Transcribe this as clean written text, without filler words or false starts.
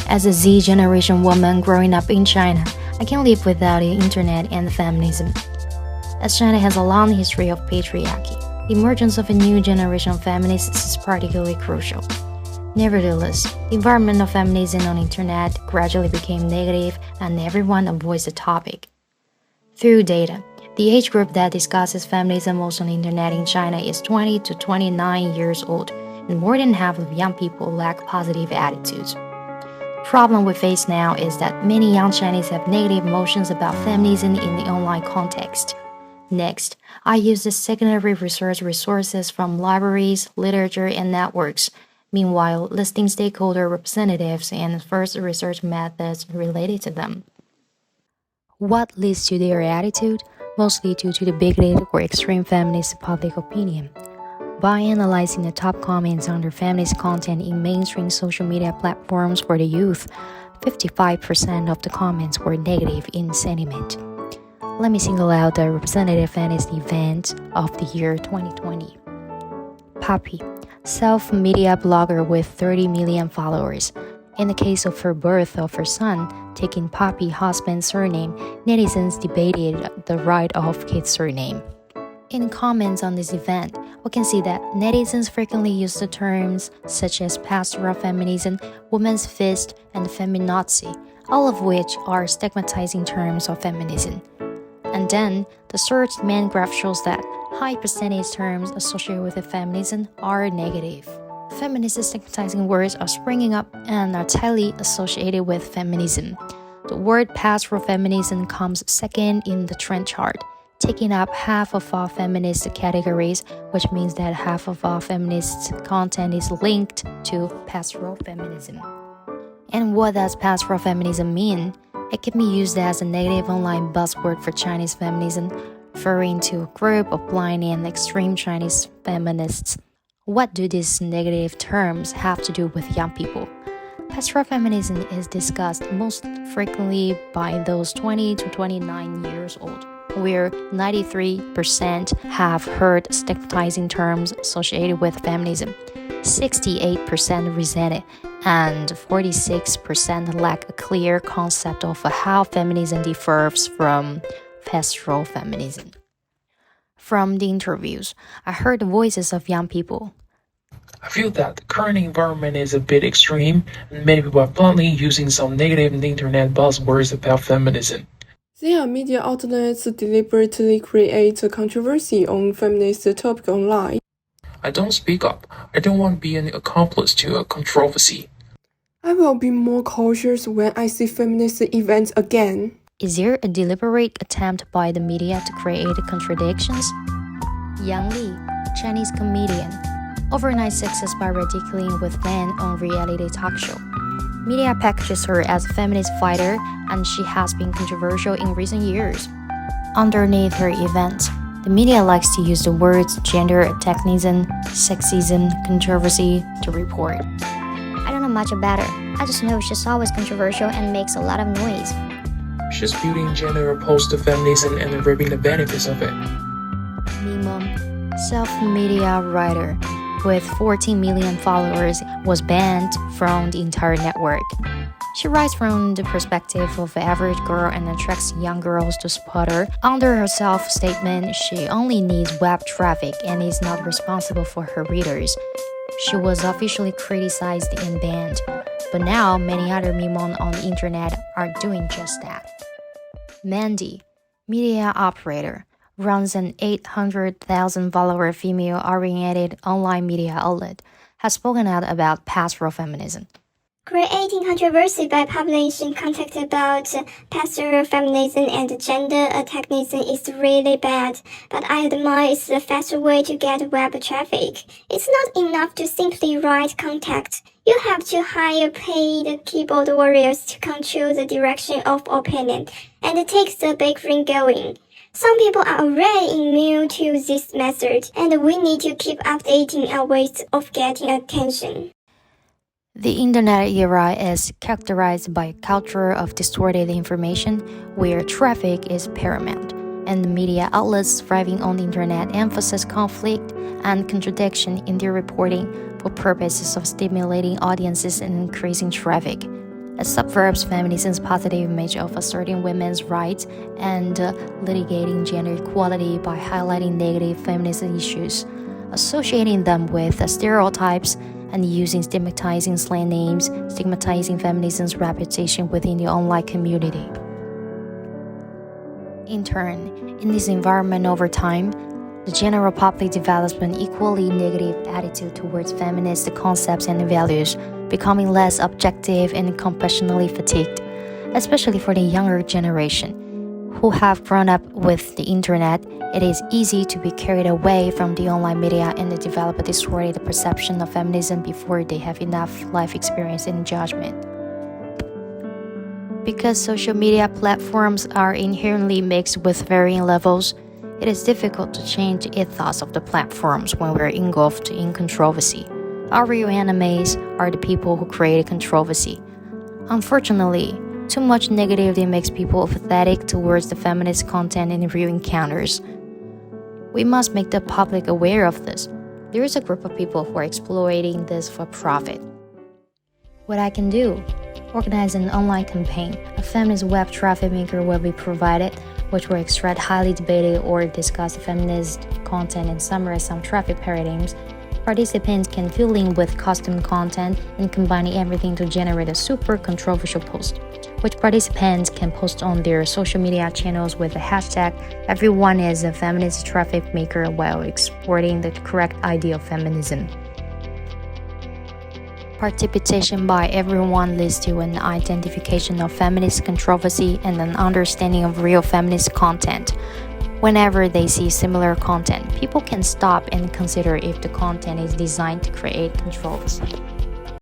As a Z generation woman growing up in China, I can't live without the internet and feminism. As China has a long history of patriarchy, the emergence of a new generation of feminists is particularly crucial. Nevertheless, the environment of feminism on the internet gradually became negative and everyone avoids the topic. Through data, the age group that discusses feminism most on the internet in China is 20 to 29 years old, and more than half of young people lack positive attitudes. The problem we face now is that many young Chinese have negative emotions about feminism in the online context. Next, I use the secondary research resources from libraries, literature, and networks, meanwhile listing stakeholder representatives and first research methods related to them. What leads to their attitude? Mostly due to the bigoted or extreme feminist public opinion. By analyzing the top comments under feminist content in mainstream social media platforms for the youth, 55% of the comments were negative in sentiment. Let me single out the representative feminist event of the year 2020. Poppy, self-media blogger with 30 million followers. In the case of her birth of her son, taking Poppy husband's surname, netizens debated the right of kid's surname. In comments on this event, we can see that netizens frequently use the terms such as pastoral feminism, woman's fist, and feminazi, all of which are stigmatizing terms of feminism. And then, the searched main graph shows that high percentage terms associated with feminism are negative. Feminist stigmatizing words are springing up and are tightly associated with feminism. The word pastoral feminism comes second in the trend chart, taking up half of all feminist categories, which means that half of all feminist content is linked to pastoral feminism. And what does pastoral feminism mean? It can be used as a negative online buzzword for Chinese feminism, referring to a group of blind and extreme Chinese feminists. What do these negative terms have to do with young people? Pastoral feminism is discussed most frequently by those 20 to 29 years old, where 93% have heard stigmatizing terms associated with feminism, 68% resent it, and 46% lack a clear concept of how feminism differs from pastoral feminism. From the interviews, I heard the voices of young people. I feel that the current environment is a bit extreme, and many people are bluntly using some negative internet buzzwords about feminism. There are media outlets deliberately create a controversy on feminist topic online. I don't speak up. I don't want to be an accomplice to a controversy. I will be more cautious when I see feminist events again. Is there a deliberate attempt by the media to create contradictions? Yang Li, Chinese comedian, overnight success by ridiculing with men on reality talk show. Media packages her as a feminist fighter, and she has been controversial in recent years. Underneath her events, the media likes to use the words gender antagonism, sexism, controversy to report. I don't know much about her. I just know she's always controversial and makes a lot of noise. She's spewing gender opposed to feminism and reaping the benefits of it. Mimom, self-media writer with 14 million followers, was banned from the entire network. She writes from the perspective of an average girl and attracts young girls to support her. Under her self-statement, she only needs web traffic and is not responsible for her readers. She was officially criticized and banned, but now many other Mimon on the internet are doing just that. Mandy, media operator, runs an 800,000 follower female-oriented online media outlet, has spoken out about pastoral feminism. Creating controversy by publishing content about pastoral feminism and gender antagonism is really bad, but I admire it's the faster way to get web traffic. It's not enough to simply write content. You have to hire paid keyboard warriors to control the direction of opinion, and it takes the big ring going. Some people are already immune to this method, and we need to keep updating our ways of getting attention. The internet era is characterized by a culture of distorted information where traffic is paramount, and the media outlets thriving on the internet emphasize conflict and contradiction in their reporting for purposes of stimulating audiences and increasing traffic. It subverts feminism's positive image of asserting women's rights and litigating gender equality by highlighting negative feminist issues, associating them with stereotypes, and using stigmatizing slang names, stigmatizing feminism's reputation within the online community. In turn, in this environment over time, the general public develops an equally negative attitude towards feminist concepts and values, becoming less objective and compassionately fatigued, especially for the younger generation, who have grown up with the internet. It is easy to be carried away from the online media and to develop a distorted perception of feminism before they have enough life experience and judgment. Because social media platforms are inherently mixed with varying levels, it is difficult to change the ethos of the platforms when we're engulfed in controversy. Our real enemies are the people who create controversy. Unfortunately, too much negativity makes people apathetic towards the feminist content in real encounters. We must make the public aware of this. There is a group of people who are exploiting this for profit. What I can do? Organize an online campaign. A feminist web traffic maker will be provided, which will extract highly debated or discussed feminist content and summarize some traffic paradigms. Participants can fill in with custom content and combining everything to generate a super controversial post, which participants can post on their social media channels with the hashtag "Everyone is a feminist traffic maker" while exporting the correct idea of feminism. Participation by everyone leads to an identification of feminist controversy and an understanding of real feminist content. Whenever they see similar content, people can stop and consider if the content is designed to create controversy.